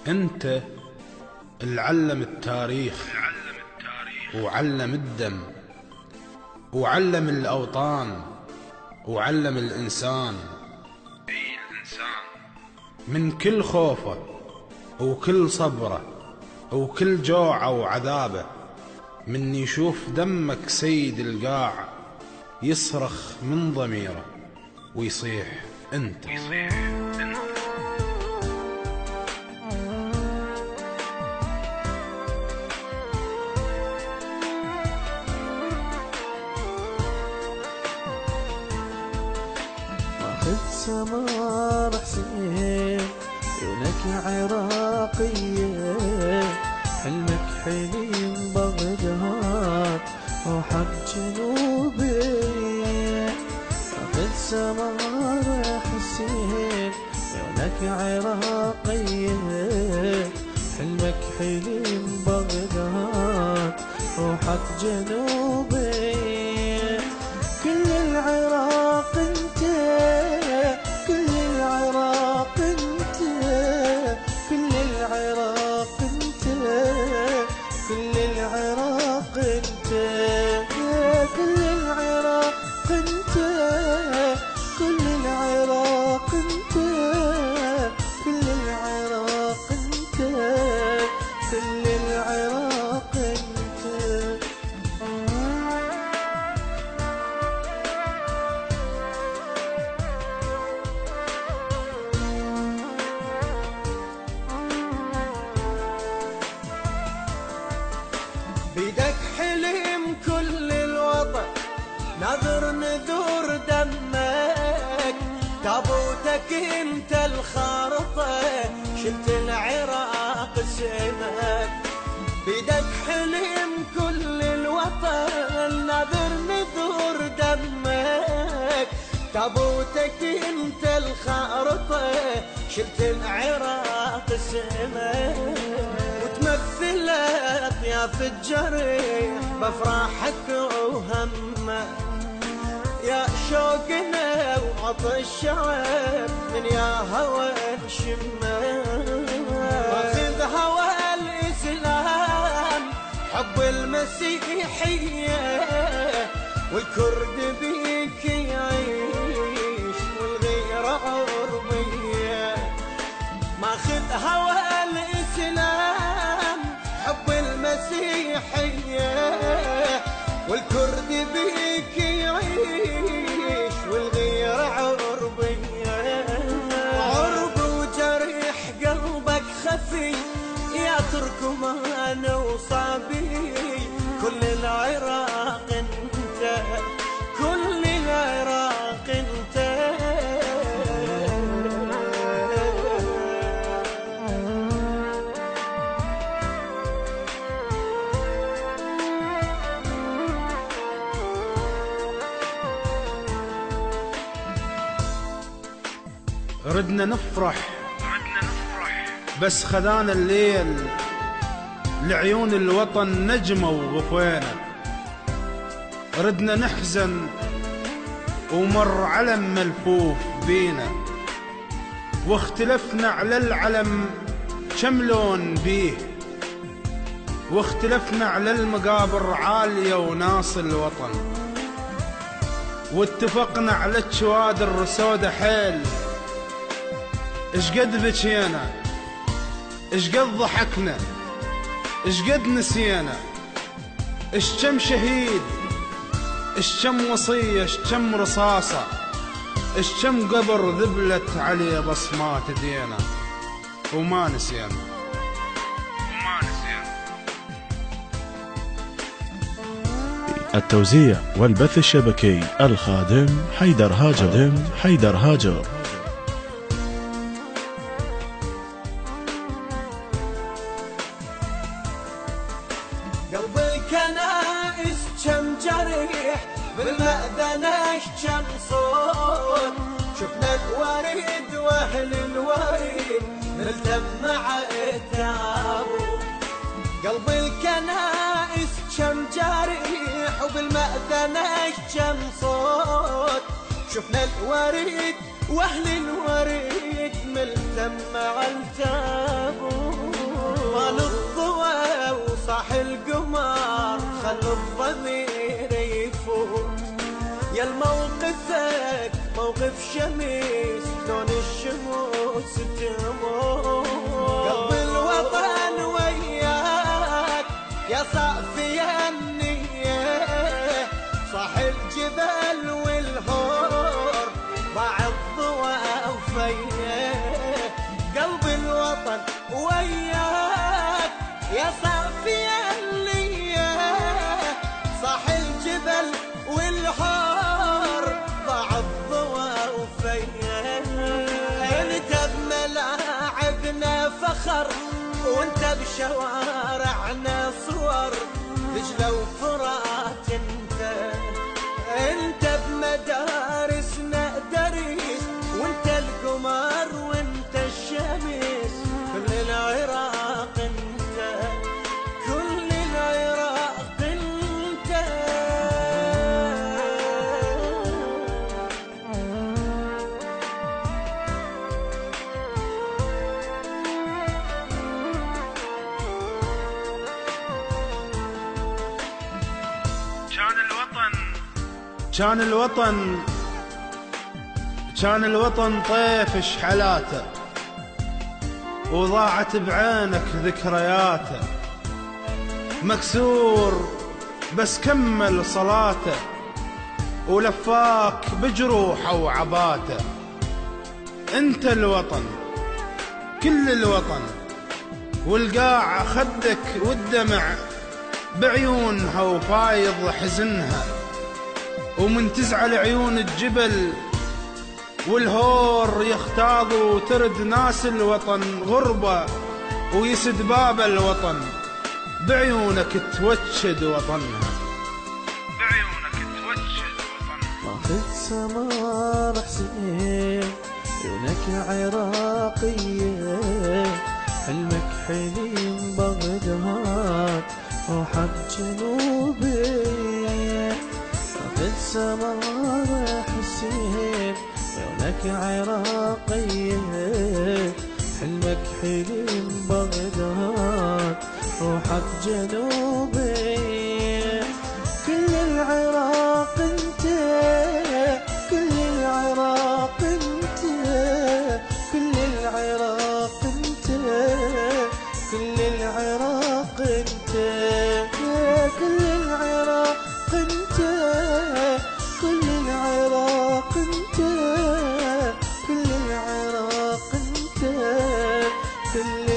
انت اللي علم التاريخ وعلم الدم وعلم الأوطان وعلم الإنسان من كل خوفه وكل صبره وكل جوعه وعذابه، من يشوف دمك سيد القاع يصرخ من ضميره ويصيح انت. واخذ سمار حسين عيونك عراقية، حلمك حليم بغداد روحك جنوبية. واخذ سمار حسين عيونك عراقية، حلمك حليم بغداد روحك جنوبية. كل العراق انت، كل العراق انت، كل العراق انت، كل العراق انت، كل العراق انت، كل العراق انت، كل العراق انت، كل العراق انت. بيدك حلم كل الوطن، نذر نذور دمك، تابوتك انت الخارطة، شلت العراق اسمك. بيدك حلم كل الوطن، نذر نذور دمك، تابوتك انت الخارطة، شلت العراق اسمك. وتمثلت يا في الجريح بافراحك وهمك، يا شوقنا وعطش الشعب من يا هوى نشمك. واخذ هوى الإسلام حب المسيحية، والكرد بيك يعيش والغيرة عربية. ماخذ هوى الإسلام حب المسيحية، والكرد بيك يعيش والغيرة عربية. عرب وجريح قلبك خفي يا تركمان وصابي، كل العراق انت، كل العراق انت. ردنا نفرح بس خذانا الليل، لعيون الوطن نجمة وغفينا. ردنا نحزن ومر علم ملفوف بينا، واختلفنا على العلم كم لون بيه، واختلفنا على المقابر عالية وناس الوطن، واتفقنا على الشوادر سودة حيل. اشقد بكينا، اشقد ضحكنا، اشقد نسينا، اشكم شهيد، اشكم وصية، اشكم رصاصة، اشكم قبر ذبلت عليه بصمات دينا، وما نسينا. التوزيع والبث الشبكي الخادم حيدر هاجر. قلب الكنائس كم جريح، بالمأذنة كم صوت، شفنا الوريد واهل الوريد نلتم مع التابوت. قلب الكنائس كم جريح، وبالمأذنة كم صوت، شفنا الوريد واهل الوريد ملتم مع التابوت، طال الضوى وصاح القمر خلوا الضمير يفوت. يا الموقفك موقف شميس لون الشموس تموت، قلب الوطن وياك يا صافي النية، صاح الجبل والهور ضاع الضوى وفيه. قلب الوطن وياك يا صافي النية، صاح الجبل والهور ضاع الضوى وفيه. انت بملاعبنا فخر وانت بشوارعنا صور، دجلة وفرات انت بمدارسنا دريس، وانت القمر وانت الشمس، كل العراق انت، كل العراق انت. كان الوطن طيف شحلاته، وضاعت بعينك ذكرياته، مكسور بس كمل صلاته، ولفاك بجروحه وعباته. انت الوطن كل الوطن، والقاع خدك والدمع بعيونها وفايض حزنها، ومن تزعل عيون الجبل والهور يختاض وترد ناس الوطن غربة، ويسد باب الوطن بعيونك توجد وطنها، بعيونك توجد وطنها. طافت سمار حسين عيونك عراقية، حلمك حليم بغداد روحك جنوبية. طافت سمار حسين عيونك عراقية، حلمك حلم بغداد روحك جنوبية. كل العراق انت، كل العراق انت، كل العراق انت، كل العراق انت، كل العراق انت، كل العراق انت، كل العراق انت، كل